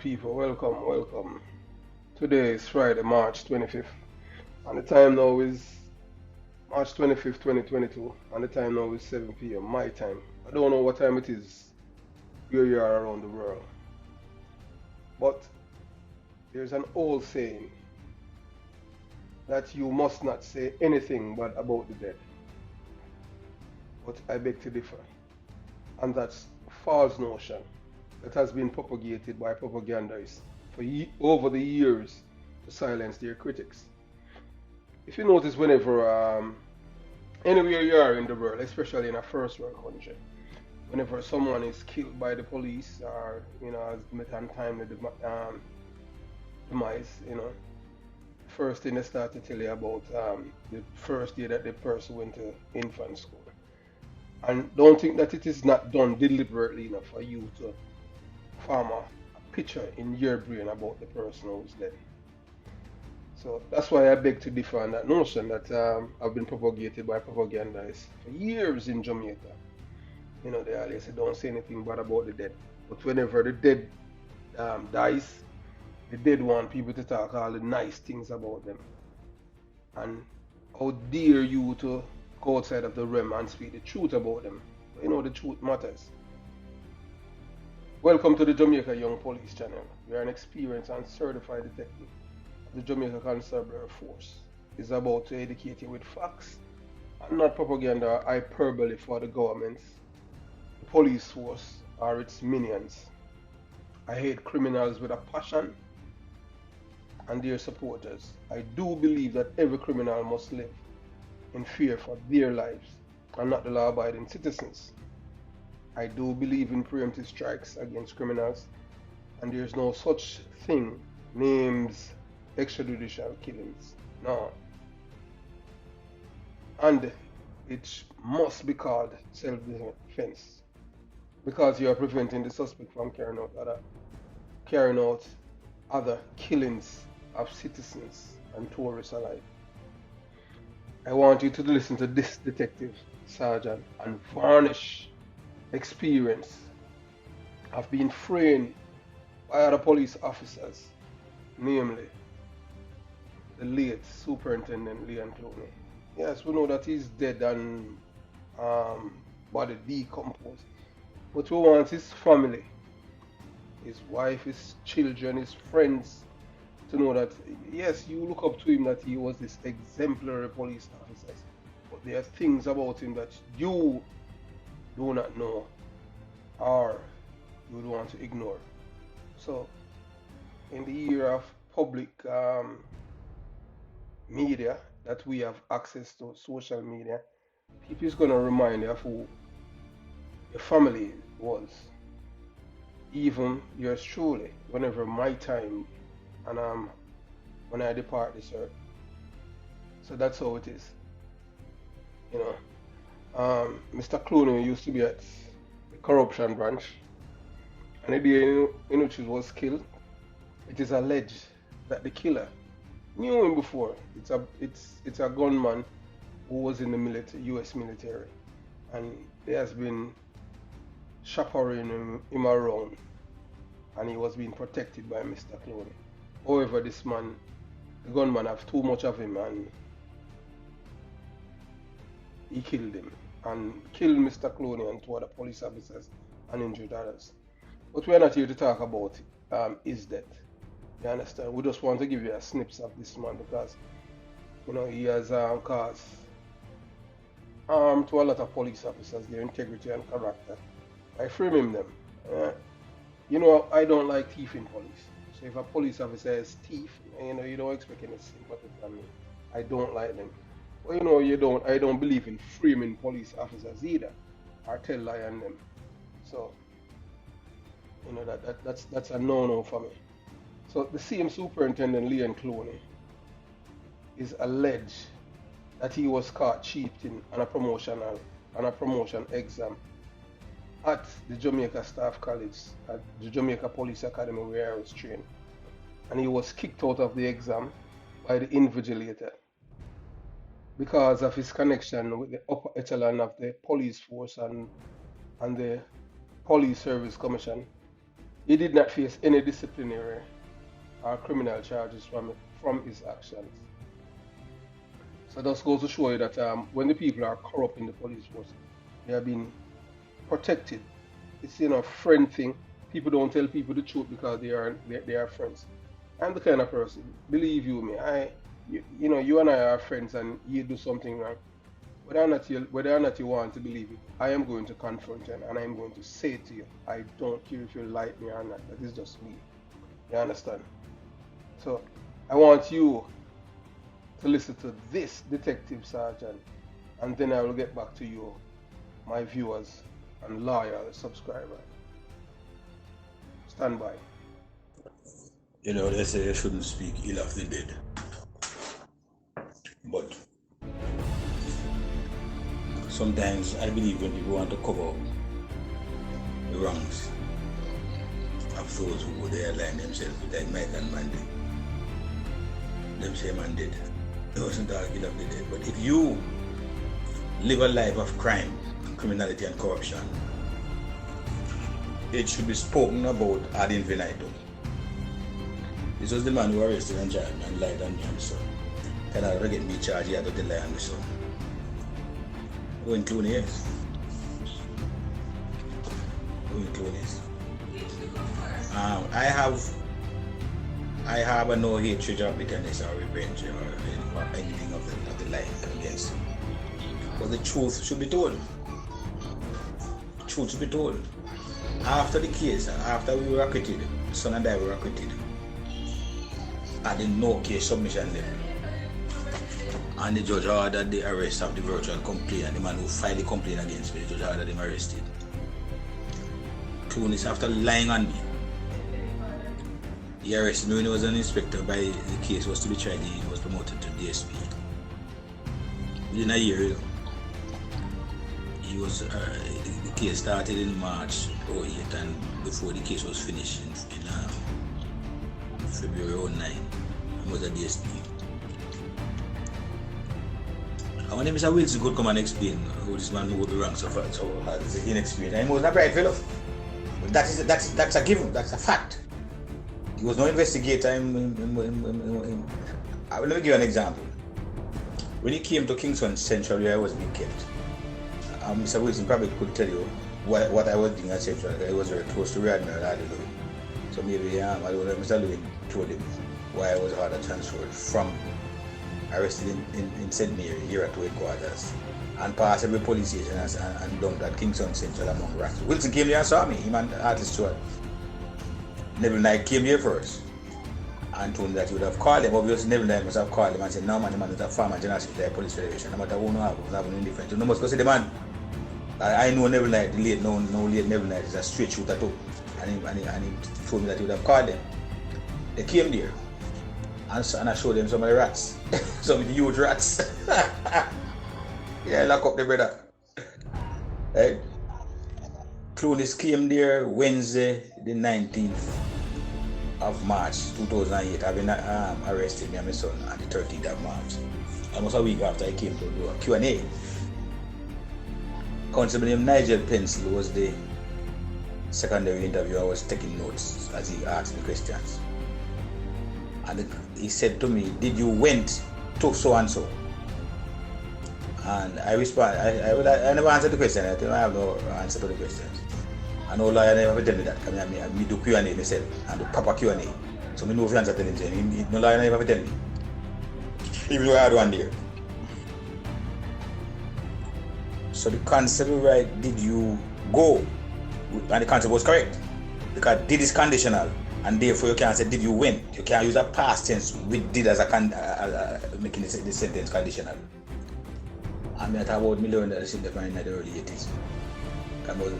people, welcome. Today is Friday, March 25th, and the time now is March 25th, 2022, and the time now is 7 p.m. my time. I don't know what time it is where you are around the world, but there's an old saying that you must not say anything bad about the dead, but I beg to differ, and that's a false notion that has been propagated by propagandists for over the years to silence their critics. If you notice, whenever anywhere you are in the world, especially in a first world country, whenever someone is killed by the police or has met untimely demise, first thing they start to tell you about the first day that the person went to infant school. And don't think that it is not done deliberately enough for you to form a picture in your brain about the person who's dead. So that's why I beg to differ on that notion that have been propagated by propagandists for years in Jamaica. They always say don't say anything bad about the dead. But whenever the dead dies, the dead want people to talk all the nice things about them. And how dare you to go outside of the realm and speak the truth about them? The truth matters. Welcome to the Jamaica Young Police Channel. We are an experienced and certified detective of the Jamaica Constabulary Force. It's about to educate you with facts and not propaganda or hyperbole for the government, the police force, or its minions. I hate criminals with a passion and their supporters. I do believe that every criminal must live in fear for their lives and not the law-abiding citizens. I do believe in preemptive strikes against criminals, and there's no such thing names extrajudicial killings. No. And it must be called self-defense because you are preventing the suspect from carrying out other killings of citizens and tourists alike. I want you to listen to this detective, sergeant, and varnish experience of being framed by other police officers, namely the late Superintendent Leon Clooney. Yes, we know that he's dead and body decomposed, but we want his family, his wife, his children, his friends to know that yes, you look up to him, that he was this exemplary police officer, but there are things about him that you do not know or you would want to ignore. So in the era of public media that we have access to, social media, people is going to remind you of who your family was, even yours truly, whenever my time and when I depart this earth. So that's how it is. Mr. Clooney used to be at the corruption branch, and the day in which he was killed, it is alleged that the killer knew him before. It's a gunman who was in the military, U.S. military, and he has been chaperoning him around, and he was being protected by Mr. Clooney. However, this man, the gunman, have too much of him, and he killed him and killed Mr. Clooney and two other police officers and injured others. But we're not here to talk about his death. You understand? We just want to give you a snippet of this man because he has caused harm to a lot of police officers, their integrity and character, by framing them. I don't like thief in police. So if a police officer is thief, you don't expect any sympathy from me. I don't like them. But I don't believe in framing police officers either, or tell lie on them. So that's a no-no for me. So the same Superintendent Leon Clooney is alleged that he was caught cheating on a promotion exam at the Jamaica Staff College, at the Jamaica Police Academy where I was trained. And he was kicked out of the exam by the invigilator because of his connection with the upper echelon of the police force and the Police Service Commission. He did not face any disciplinary or criminal charges from his actions. So that goes to show you that when the people are corrupt in the police force, they are being protected. It's friend thing. People don't tell people the truth because they are friends. I'm the kind of person, believe you me, you and I are friends and you do something wrong. Whether or not you want to believe it, I am going to confront you and I am going to say to you, I don't care if you like me or not. That is just me. You understand? So I want you to listen to this, Detective Sergeant, and then I will get back to you, my viewers and loyal subscribers. Stand by. You know, they say you shouldn't speak ill of the dead. But sometimes I believe when people want to cover up the wrongs of those who would align themselves with like Mike and Mandy. Them say man did. It wasn't all ill of the dead. But if you live a life of crime, criminality and corruption, it should be spoken about ad infinitum. This was the man who arrested and charged and lied on me and so. Can I ever get me charged? He had to lie on me so. Who including yes? Who including yes? I have a no hatred or bitterness or revenge or anything of the like against him. But the truth should be told. Truth should be told. After the case, after we were acquitted, son and I were acquitted, at the no case submission level, and the judge ordered the arrest of the virtual complainant, the man who filed the complaint against me, the judge ordered him arrested. 2 minutes after lying on me, he arrested me when he was an inspector. By the case was to be tried, he was promoted to DSP. Within a year, he was the case started in March 2008, and before the case was finished in February 2009, he was a DSP. And when Mr. Wilson could come and explain how this man would be wrong so far, so as inexperienced, and he was not a bright fellow. But that's a given, that's a fact. He was no investigator. Let me give you an example. When he came to Kingston Central, where I was being kept, Mr. Wilson probably could tell you what I was doing at Central. I was very close to Radner and Louis. So maybe I don't know, Mr. Louis told him why I was harder transferred from arrested in St. Mary here at headquarters and passed every police station and dumped at Kingston Central among rats. Wilson came there and saw me, him and Artist Stewart. Neville Knight came here first and told me that he would have called him. Obviously, Neville Knight must have called him and said, no man, the man is a farmer general secretary police federation. No matter who have an indifference. You must go see the man. I know Neville Knight, the late Neville Knight is a straight shooter too. And he told me that he would have called them. They came there and I showed them some of the rats. Some huge rats. Yeah, lock up the brother. Right? Clunis came there Wednesday, the 19th of March 2008. I've been arrested, me and my son, on the 13th of March. Almost a week after I came to do a Q&A. Constable named Nigel Pencil was the secondary interviewer. I was taking notes as he asked me questions. And he said to me, did you went to so-and-so? And I responded, I never answered the question. I have no answer to the questions. And no lawyer never tell me that. I do Q&A myself, and do proper Q&A. So I know if you answer tell him, no lawyer never tell me. Even though I had one there. So the constable, right, did you go? And the constable was correct. Because did is conditional, and therefore you can't say did you win. You can't use a past tense with did as making the sentence conditional. And I talk about me learning that in the early 80s. I was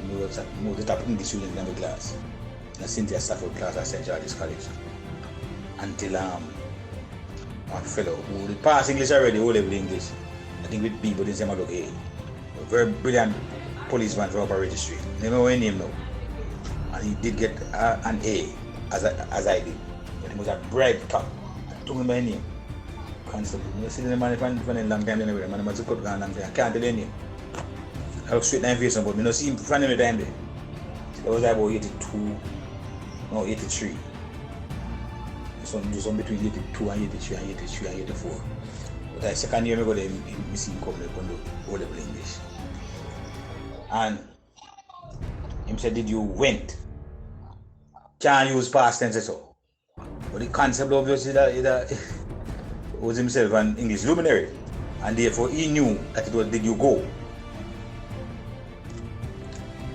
the top English student in my class. I Cynthia Stafford class at St. George's College. Until a fellow who did pass English already, O-level English. I think with B, but in Zemalog A. A very brilliant policeman from upper registry. Never know his name now. And he did get an A as I did. But he was a bright top. I told him my name. Constable. You see the man for a long time anyway. The man was a good guy long time. I can't tell you name. I look straight down face, but I don't see him for any time there. That was about 82, No, 83. So do some between 82 and 83 and 83 and 84. But the second year I go there, I see him come there and do all the English. And him said, did you went? Can't use past tense so. But the concept obviously that was himself an English luminary. And therefore he knew that it was did you go?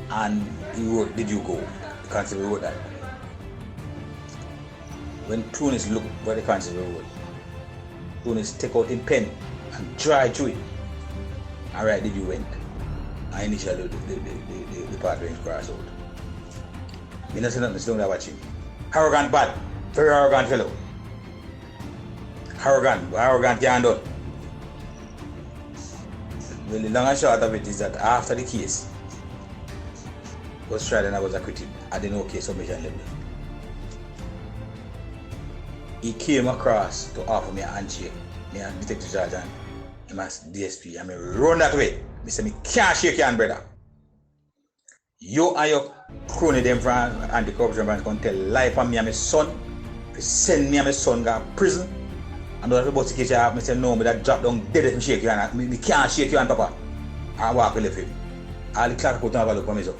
And he wrote, did you go? The concept wrote that. When Tunis looked what the concept wrote, Tunis take out in pen and try through it. Alright, did you went? And initially the part went cross out. You know, nothing to do watch him. Arrogant bad, very arrogant fellow. Arrogant can't do. Well, the long and short of it is that after the case was tried and I was acquitted at the no case submission level, he came across to offer me a handshake. Me and Detective Sergeant, him as DSP, and me run that way. Me say me can't shake your hand, brother. You and your crony them from anti-corruption branch can tell life on me and my son. If you send me and my son to prison, and don't have about the case you have, me say no, me that drop down dead if me shake your hand. Me can't shake your hand, papa. And walk with him. All the clerk could never look for me so.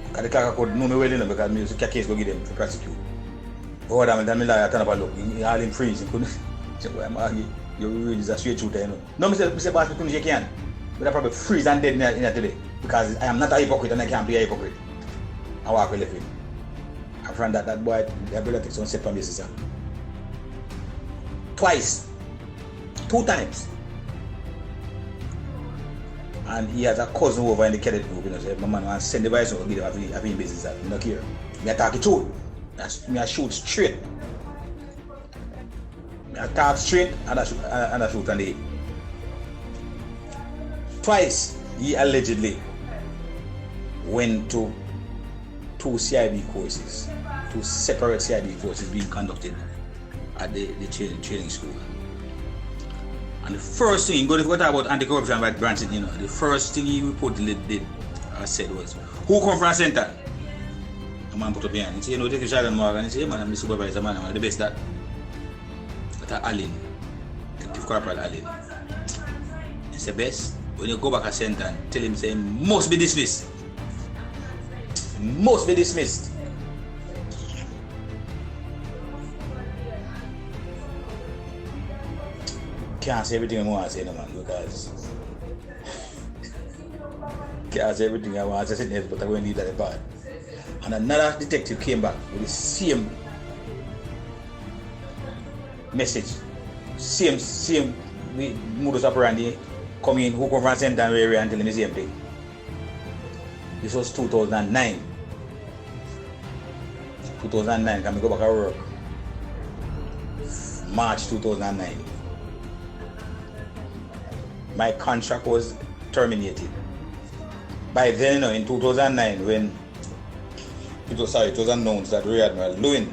Because the clerk could know me well enough because me use the case to give them to prosecute. Oh, damn, then me lie, I turn up and look. All in freeze, he couldn't. Say, well, I'm arguing. You really is a straight shooter, you know. No, me say boss, me couldn't shake your hand. But I probably freeze and dead in here today. Because I am not a hypocrite and I can't be a hypocrite. I walk with him. And from that boy, that brother takes on set from this, twice. 2 times. And he has a cousin over in the cadet group, you know, so my man wants to send the vice to give him a business. I don't care. Me attack it through. Me I shoot straight. Me attack straight and I shoot on the head. Twice he allegedly went to 2 CIB courses, 2 separate CIB courses being conducted at the training school. And the first thing, going to talk about anti-corruption by branching, you know, the first thing he reportedly did, said was, who come from center? The man put up behind. He said, you know, take a shot and Morgan. He said, hey man, I'm the supervisor, man, I'm the best that. But Allen, Detective Corporal Allen. He said, best, when you go back at center and tell him, say, he must be dismissed. He must be dismissed. Can't say everything I want to say, no man, because can't say everything I want to say, but I'm going to leave that apart. And another detective came back with the same message, same modus operandi, come in, who come from center and area and tell him the same thing. This was 2009. 2009, can we go back to work? March 2009. My contract was terminated. By then, you know, in 2009, when it was announced that Rear Admiral Lewin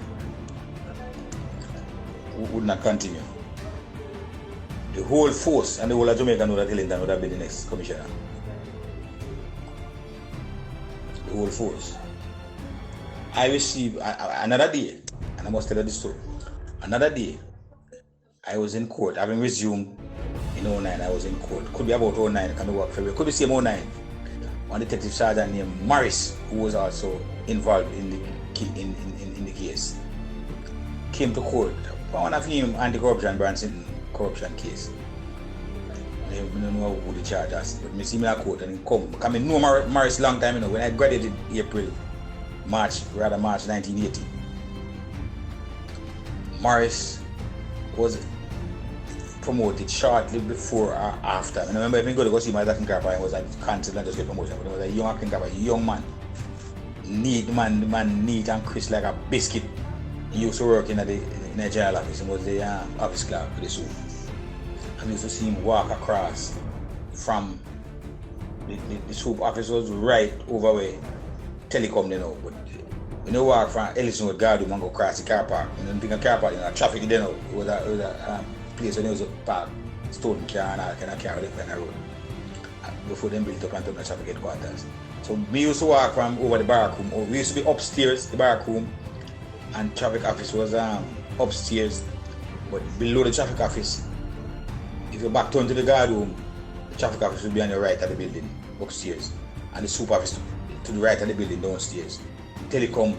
would not continue, the whole force and the whole of Jamaica knew that Ellington would have been the next commissioner. The whole force. I received another day, and I must tell you this story. Another day, I was in court, having resumed. In 09, I was in court. Could be about 09, I can work for you. Could be same 09. One detective sergeant named Morris, who was also involved in the case, came to court. One of him anti-corruption branch in corruption case. I don't know who the charge us, but I see me at court and he come. Because I know Morris long time, you know, when I graduated in March 1980. Morris was promoted shortly before or after. I remember even go to see my acting capper, and was like constantly just get promotion. But it was a young acting capper, young man. Neat man, neat and crisp like a biscuit. He used to work in the general office. He was the office clerk for the soup. And I used to see him walk across from the soup office was right over where Telecom, you know. But when you walk from Ellison with Gardum and go across the car park, and then think of car park, you know, traffic, you know, it was a place when there was a park, stone car and all kind of car left on the road. Before them built up and turned the traffic headquarters. So we used to walk from over the barrack room, or we used to be upstairs, the barrack room, and traffic office was upstairs, but below the traffic office, if you back turn to the guard room, the traffic office will be on your right of the building upstairs, and the super office to the right of the building downstairs. Telecom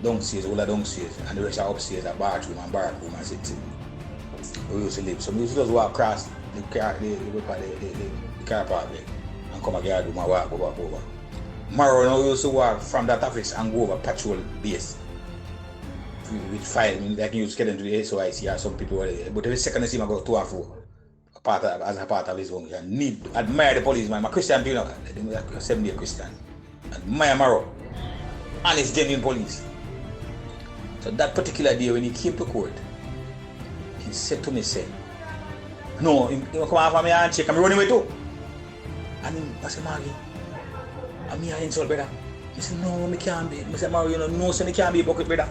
downstairs, all are downstairs, and the rest are upstairs, a bathroom and barrack room and sitting. We used to live. So we used to just walk across the car park there and come again and walk over. Tomorrow now we used to walk from that office and go over patrol base with file. Like you used to get into the SOIC or some people were there. But every second I see him go to and fro as a part of his own. I need admire the policeman. I'm a Christian, you know, I'm a 7-day Christian. Admire Morrow. Honest, genuine police. So that particular day when he came to court, he said to me, no, he come out from me and check, I'm running away too. And I said, Maggie, I'm here insult, brother. He said, no, me can't be. I said, Mario, you know, no, so me can't be a bucket, brother.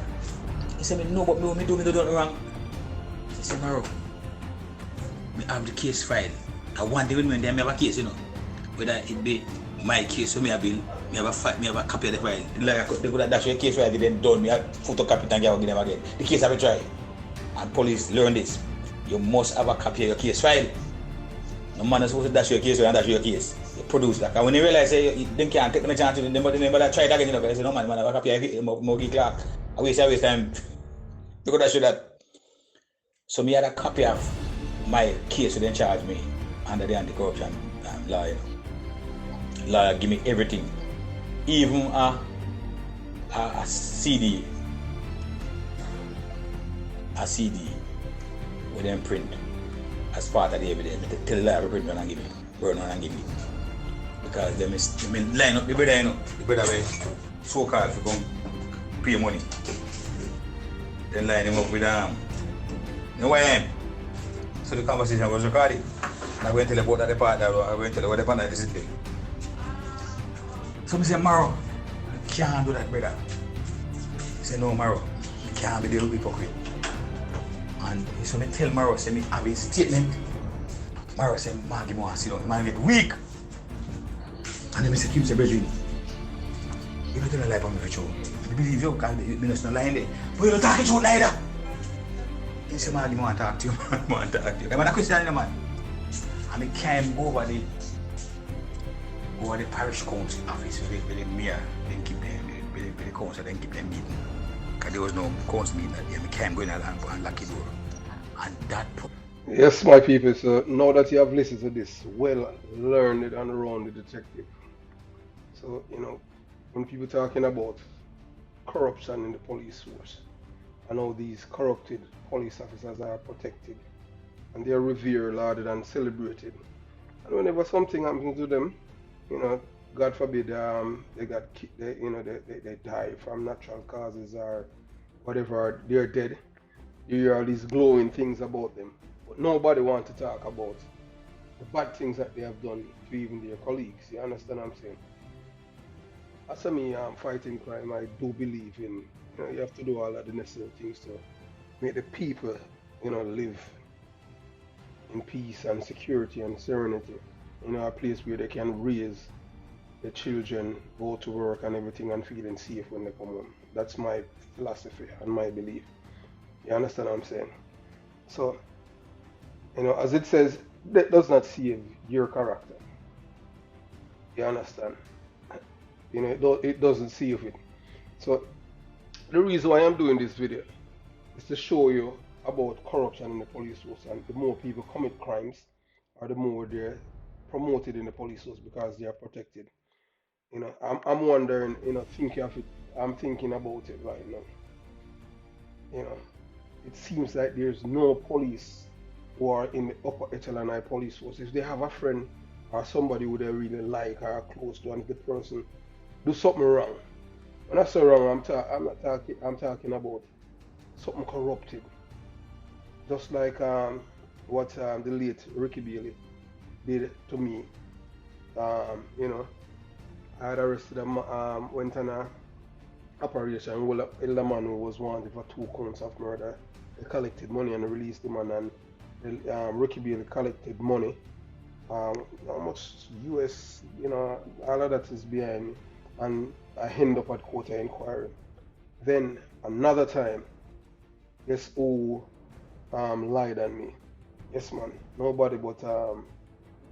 He said, no, but me do nothing wrong. He said, Mario, me have the case file. I want even when they have a case, you know, whether it be my case or me have a copy of the file. Like they could have dashed your case file, they then done me a photocopy and give them again. The case have a try. And police learn this. You must have a copy of your case file. No man is supposed to dash your case and dash your case. You produce that. And when you realize they can't take the chance, they try it again, you know, they say, no man, I have a copy of Mogi Clark. I waste time. You could have show that. So me had a copy of my case, so they charge me under the anti-corruption law, you know. Lawyer give me everything. Even a CD. A CD with them print as part of the evidence. They tell the lawyer to print one and give me. Burn one and give me. Because they line up the brother, you know. The brother way so-called to come pay money. Then line him up with you know why I am? So the conversation was recorded. I went to tell about that department, I went to tell what the department is doing. So I said, Maro, I can't do that, brother. He said, no, Maro, I can't be the hypocrite. And so I tell Maro, say me have a statement. Maro said, man, give me one sit down. Man get weak. And then I said, Kim said, Bridget, you don't tell a lie about me for sure. I believe you can't be not lying there. But you don't talk the truth neither. He said, man, I want to talk to you, man. I want to talk to you. I'm not a Christian, man. And I came over the parish council office with the mayor, then keep them, with the council, then keep them meeting. Because there was no council meeting that day. I came going and lock the door. And that... Yes, my people, so now that you have listened to this well-learned and rounded detective, so, you know, when people talking about corruption in the police force, and how these corrupted police officers are protected, and they are revered, lauded, and celebrated, and whenever something happens to them, you know, God forbid, they die from natural causes or whatever, they're dead, you hear all these glowing things about them. But nobody wants to talk about the bad things that they have done to even their colleagues. You understand what I'm saying? As for me, fighting crime, I do believe in, you know, you have to do all of the necessary things to make the people, you know, live in peace and security and serenity. You know, a place where they can raise their children, go to work and everything and feeling safe when they come home. That's my philosophy and my belief. You understand what I'm saying? So, you know, as it says, that does not save your character. You understand? You know, it doesn't save it. So, the reason why I'm doing this video is to show you about corruption in the police force, and the more people commit crimes, or the more they're promoted in the police force because they are protected. You know, I'm wondering, you know, thinking of it, I'm thinking about it right now. You know, it seems like there's no police who are in the upper echelon of police force. If they have a friend or somebody who they really like or are close to, and if the person do something wrong, when I say wrong, I'm talking about something corrupted. Just like what the late Ricky Bailey did to me. You know, I had arrested him, went on a operation with the man who was wanted for 2 counts of murder. They collected money and released the man, and Ricky Bailey collected money. How much US, you know, all of that is behind me, and I end up at court inquiry. Then Another time, guess who lied on me? Yes, man. Nobody but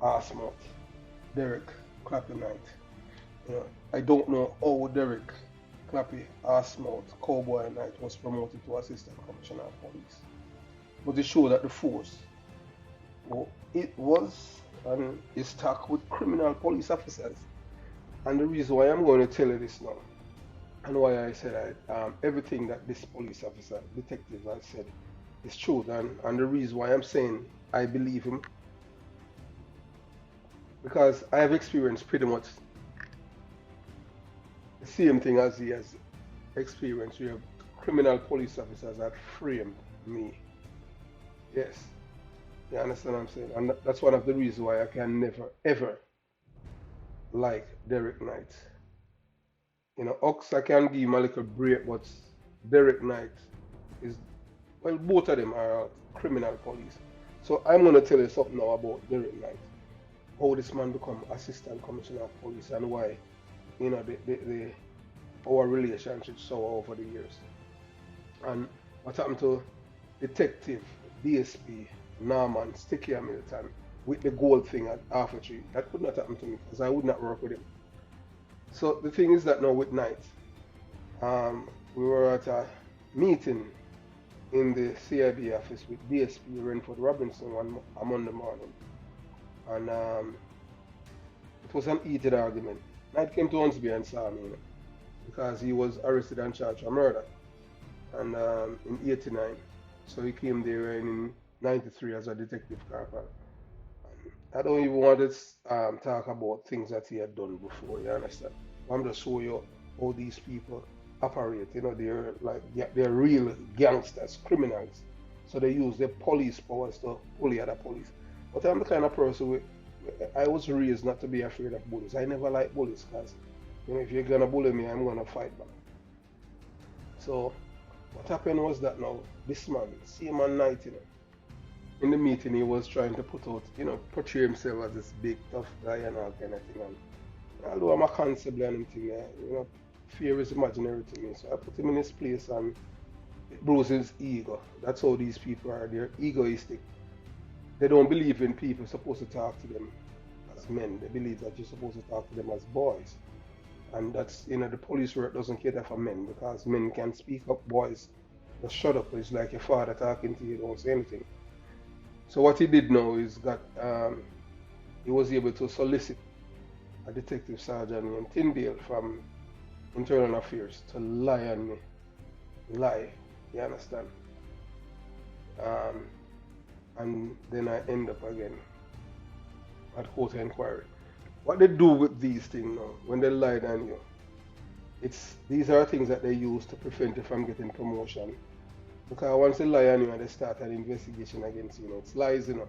HORSEMOUTH, DERRICK, CLAPPY Knight. You know, I don't know how DERRICK, CLAPPY, HORSEMOUTH, COWBOY Knight was promoted to Assistant Commissioner of Police. But it showed that the force, well, it was and is stuck with criminal police officers. And the reason why I'm going to tell you this now, and why I said everything that this police officer, detective, has said is true, and the reason why I'm saying I believe him, because I have experienced pretty much the same thing as he has experienced. You have criminal police officers that framed me. Yes, you understand what I'm saying? And that's one of the reasons why I can never ever like DERRICK Knight. You know, Ox, I can give him a little break, but DERRICK Knight is, well, both of them are criminal police. So I'm going to tell you something now about DERRICK Knight. How this man become Assistant Commissioner of Police and why, you know, our relationship so over the years. And what happened to Detective DSP Norman Sticky Hamilton with the gold thing at Half Tree? That could not happen to me because I would not work with him. So the thing is that now with Knight, we were at a meeting in the CIB office with DSP Renford Robinson on Monday morning, and it was an heated argument. Knight came to Hornsby and saw me, you know, because he was arrested and charged for murder, and in '89, so he came there in '93 as a detective corporal. I don't even want to talk about things that he had done before, you understand? I'm just showing you how these people operate. You know, they're real gangsters, criminals. So they use their police powers to bully other police. But I'm the kind of person I was raised not to be afraid of bullies. I never like bullies because, you know, if you're gonna bully me, I'm gonna fight back. So what happened was that now this man, same man Knight, you know, in the meeting he was trying to put out, you know, portray himself as this big tough guy and all kind of thing. And although I'm a constable and everything, you know, fear is imaginary to me. So I put him in his place and it bruises his ego. That's how these people are. They're egoistic. They don't believe in people supposed to talk to them as men. They believe that you're supposed to talk to them as boys. And that's, you know, the police work doesn't cater for men because men can speak up, boys just shut up. It's like your father talking to you, don't say anything. So what he did now is he was able to solicit a detective sergeant named Tyndale from Internal Affairs to lie on me. Lie, you understand? And then I end up again at court inquiry. What they do with these things now, when they lie on you, these are things that they use to prevent you from getting promotion. Because once they lie on you and they start an investigation against you, it's lies, you know.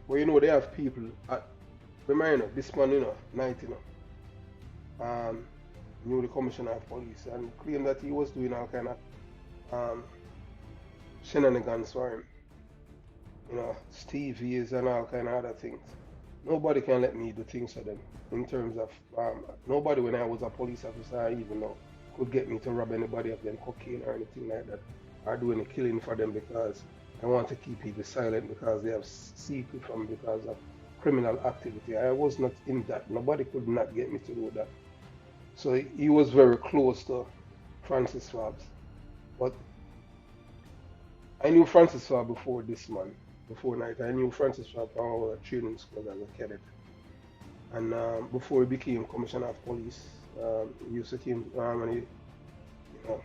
Well, you know, they have people remember, you know, this man, you know, Knight, you know, knew the commissioner of police and claimed that he was doing all kind of shenanigans for him. You know, Stevie's and all kind of other things. Nobody can let me do things for them in terms of, nobody when I was a police officer, I even know, could get me to rob anybody of them cocaine or anything like that, or do any killing for them because I want to keep people silent because they have secret from because of criminal activity. I was not in that. Nobody could not get me to do that. So he was very close to Francis Forbes. But I knew Francis Forbes before this man, before Knight. I knew Francis Forbes from our training school as a cadet. And before he became Commissioner of Police, he used to come when he, you know,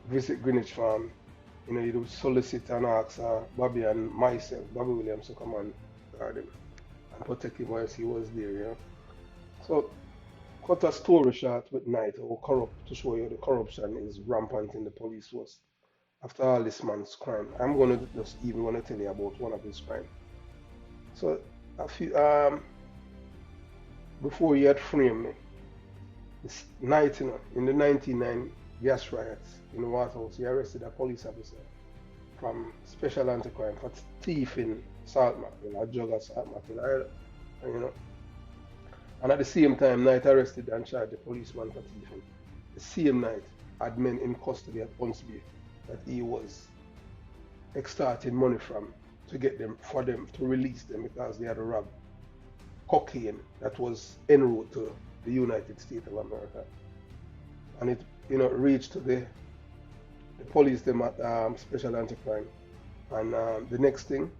visit Greenwich Farm. You know, he would solicit and ask Bobby and myself, Bobby Williams, to come and guard him and protect him whilst he was there, you know. So, cut a story short with Knight, or corrupt, to show you the corruption is rampant in the police force. After all this man's crime, I'm going to just even want to tell you about one of his crimes. So, a few, before he had framed me, this Knight, you know, in the 1999 gas riots in the Waterhouse, he arrested a police officer from Special Anti-Crime for thieving salt mackerel, a jug of salt mackerel, you know. And at the same time, Knight arrested and charged the policeman for thieving. The same night, had men in custody at Punsby that he was extorting money from to get them, for them to release them because they had robbed cocaine that was en route to the United States of America. And it, reached to the police them at Special Anti-Crime. And the next thing,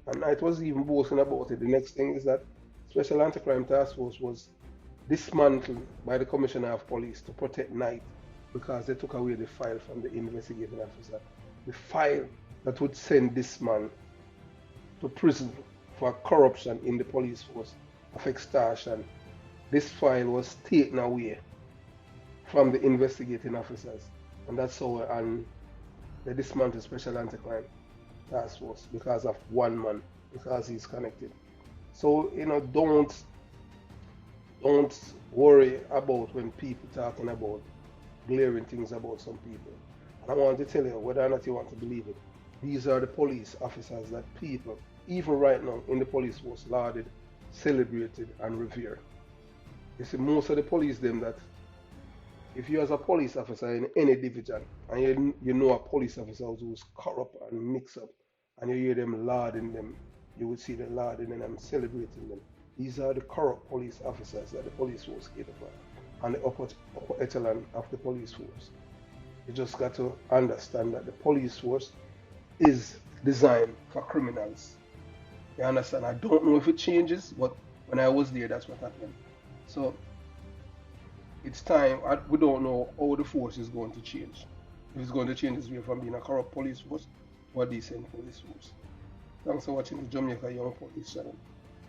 and it was even boasting about it, the next thing is that Special Anti-Crime Task Force was dismantled by the Commissioner of Police to protect Knight because they took away the file from the investigating officer. The file that would send this man to prison for corruption in the police force of extortion. This file was taken away from the investigating officers, and that's how they dismantled Special Anti-Crime Task Force because of one man, because he's connected. So don't worry about when people talking about glaring things about some people. And I want to tell you, whether or not you want to believe it, these are the police officers that people, even right now in the police force, lauded, celebrated, and revered. You see, most of the police them that, if you as a police officer in any division, and you know a police officer who's corrupt and mixed up, and you hear them lauding them, you would see them lauding them and celebrating them. These are the corrupt police officers that the police force cater for, and the upper echelon of the police force. You just got to understand that the police force is designed for criminals. You understand? I don't know if it changes, but when I was there, that's what happened. So it's time. We don't know how the force is going to change. If it's going to change its way from being a corrupt police force to a decent police force. Thanks for watching the Jamaica Young Police channel.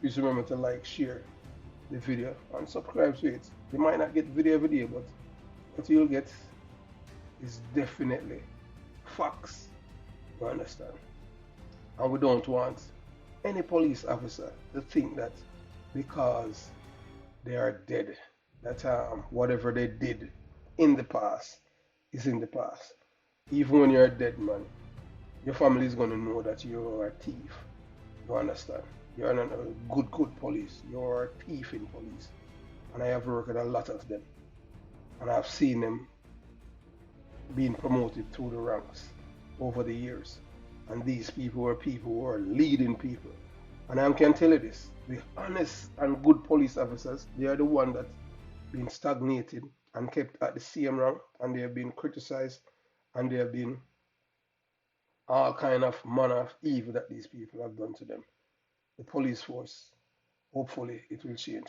Please remember to like, share the video, and subscribe to it. You might not get video every day, but what you'll get is definitely facts. You understand? And we don't want any police officer to think that because they are dead, that whatever they did in the past is in the past. Even when you're a dead man, your family is going to know that you're a thief. You understand? You're not a good police. You're a thief in police. And I have worked with a lot of them. And I've seen them being promoted through the ranks over the years. And these people are people who are leading people. And I can tell you this, the honest and good police officers, they are the ones that been stagnated and kept at the same rank, and they have been criticized, and they have been all kind of manner of evil that these people have done to them. The police force, hopefully it will change.